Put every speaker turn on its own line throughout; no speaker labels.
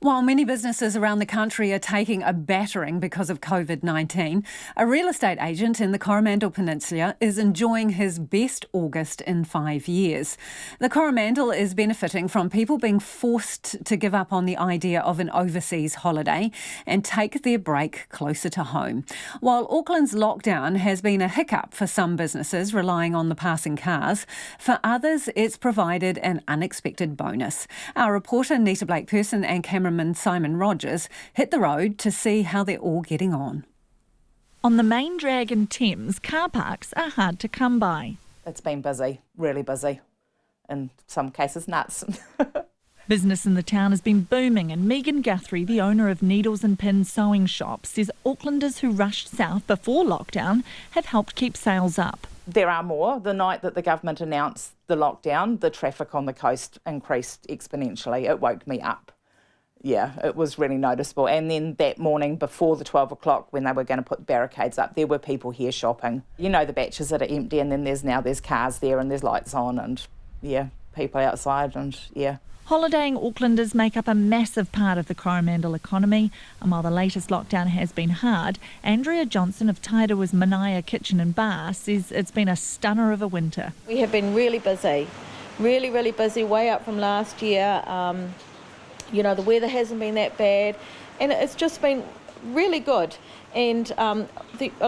While many businesses around the country are taking a battering because of COVID-19, a real estate agent in the Coromandel Peninsula is enjoying his best August in 5 years. The Coromandel is benefiting from people being forced to give up on the idea of an overseas holiday and take their break closer to home. While Auckland's lockdown has been a hiccup for some businesses relying on the passing cars, for others it's provided an unexpected bonus. Our reporter Nita Blake-Person and cameraman Simon Rogers hit the road to see how they're all getting on.
On the main drag in Thames, car parks are hard to come by.
It's been busy, really busy, in some cases nuts.
Business in the town has been booming, and Megan Guthrie, the owner of Needles and Pins sewing shop, says Aucklanders who rushed south before lockdown have helped keep sales up.
There are more. The night that the government announced the lockdown, the traffic on the coast increased exponentially. It woke me up. Yeah, it was really noticeable. And then that morning before the 12 o'clock when they were going to put barricades up, there were people here shopping. You know, the batches that are empty, and then there's cars there and there's lights on and, yeah, people outside and, yeah.
Holidaying Aucklanders make up a massive part of the Coromandel economy, and while the latest lockdown has been hard, Andrea Johnson of Taidawa's Manaya Kitchen and Bar says it's been a stunner of a winter.
We have been really busy, really busy, way up from last year. You know, the weather hasn't been that bad, and it's just been really good. And a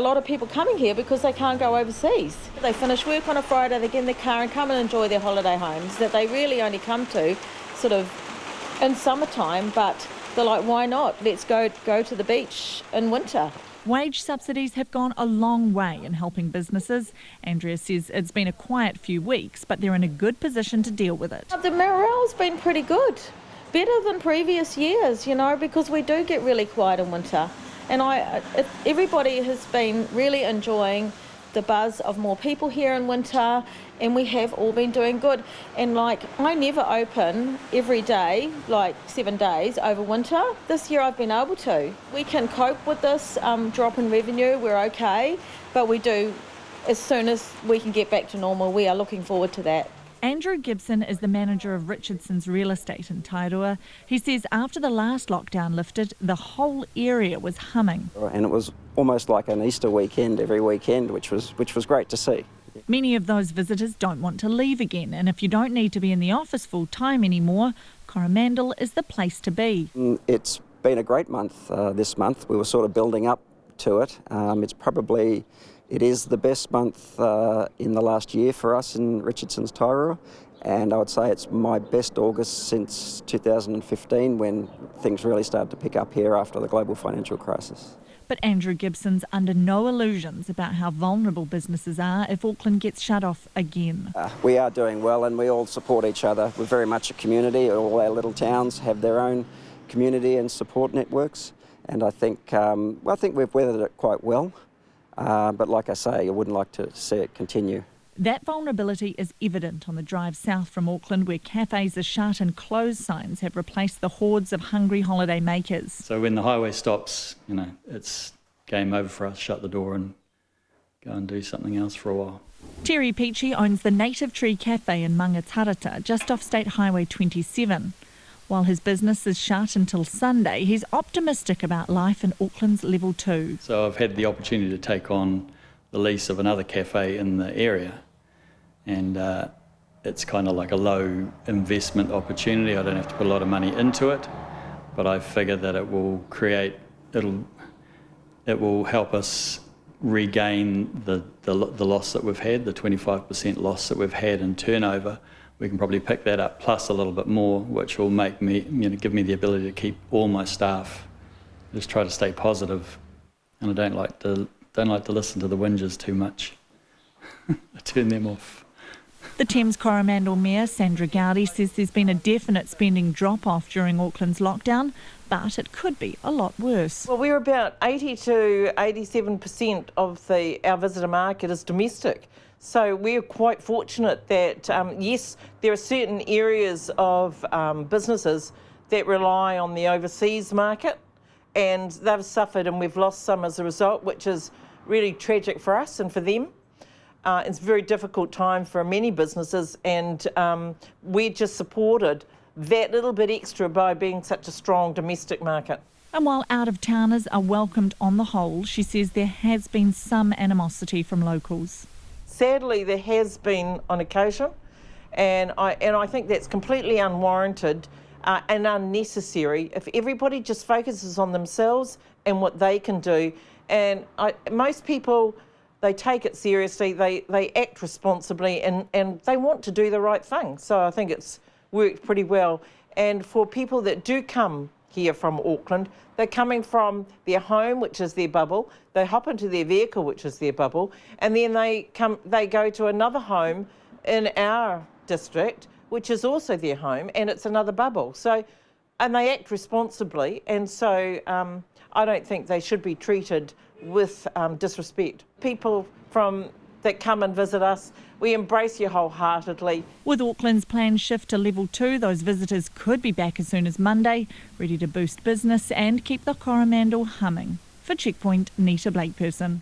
lot of people coming here because they can't go overseas. They finish work on a Friday, they get in their car and come and enjoy their holiday homes that they really only come to sort of in summertime, but they're like, why not? Let's go to the beach in winter.
Wage subsidies have gone a long way in helping businesses. Andrea says it's been a quiet few weeks, but they're in a good position to deal with it.
The morale's been pretty good. Better than previous years, you know, because we do get really quiet in winter. And everybody has been really enjoying the buzz of more people here in winter, and we have all been doing good. And I never open every day, 7 days over winter. This year I've been able to. We can cope with this drop in revenue, we're okay, but we do, as soon as we can get back to normal, we are looking forward to that.
Andrew Gibson is the manager of Richardson's Real Estate in Tairua. He says after the last lockdown lifted, the whole area was humming.
And it was almost like an Easter weekend every weekend, which was great to see.
Many of those visitors don't want to leave again, and if you don't need to be in the office full time anymore, Coromandel is the place to be.
It's been a great month this month. We were sort of building up to it. It is the best month in the last year for us in Richardson's Tairua, and I would say it's my best August since 2015 when things really started to pick up here after the global financial crisis.
But Andrew Gibson's under no illusions about how vulnerable businesses are if Auckland gets shut off again.
We are doing well, and we all support each other. We're very much a community. All our little towns have their own community and support networks, and I think we've weathered it quite well. But like I say, I wouldn't like to see it continue.
That vulnerability is evident on the drive south from Auckland, where cafes are shut and closed signs have replaced the hordes of hungry holiday makers.
So when the highway stops, it's game over for us, shut the door and go and do something else for a while.
Terry Peachy owns the Native Tree Cafe in Mangatarata, just off State Highway 27. While his business is shut until Sunday, he's optimistic about life in Auckland's Level 2.
So I've had the opportunity to take on the lease of another cafe in the area, and it's kind of like a low investment opportunity. I don't have to put a lot of money into it, but I figure that it will help us regain the loss that we've had, the 25% loss that we've had in turnover. We can probably pick that up plus a little bit more, which will make me, give me the ability to keep all my staff. Just try to stay positive, and I don't like to listen to the whingers too much. I turn them off.
The Thames Coromandel Mayor Sandra Gowdy says there's been a definite spending drop-off during Auckland's lockdown, but it could be a lot worse.
Well, we're about 80 to 87% of our visitor market is domestic. So we're quite fortunate that, yes, there are certain areas of businesses that rely on the overseas market, and they've suffered and we've lost some as a result, which is really tragic for us and for them. It's a very difficult time for many businesses, and we're just supported that little bit extra by being such a strong domestic market.
And while out-of-towners are welcomed on the whole, she says there has been some animosity from locals.
Sadly, there has been on occasion, and I think that's completely unwarranted and unnecessary if everybody just focuses on themselves and what they can do. And most people, they take it seriously, they act responsibly, and they want to do the right thing. So I think it's worked pretty well. And for people that do come here from Auckland, they're coming from their home, which is their bubble, they hop into their vehicle, which is their bubble, and then they go to another home in our district, which is also their home, and it's another bubble. So, and they act responsibly, and so I don't think they should be treated with disrespect. People that come and visit us, we embrace you wholeheartedly.
With Auckland's planned shift to level 2, those visitors could be back as soon as Monday, ready to boost business and keep the Coromandel humming. For Checkpoint, Nita Blakeperson.